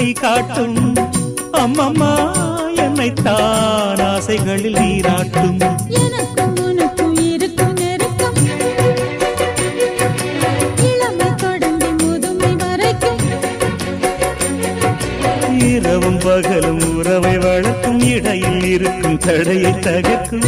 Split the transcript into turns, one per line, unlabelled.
கை காட்டும் அம்மம்மா என்னைத்தான் ஆசைகளில் நீராட்டும்
எனக்கும் உனக்கும் இருக்கும் நெருக்கம் இளமை தொடங்கி முதுமை வரைக்கும்
இரவும் பகலும் உறவை வளர்க்கும் இடையில் இருக்கும் தடையை தகர்க்கும்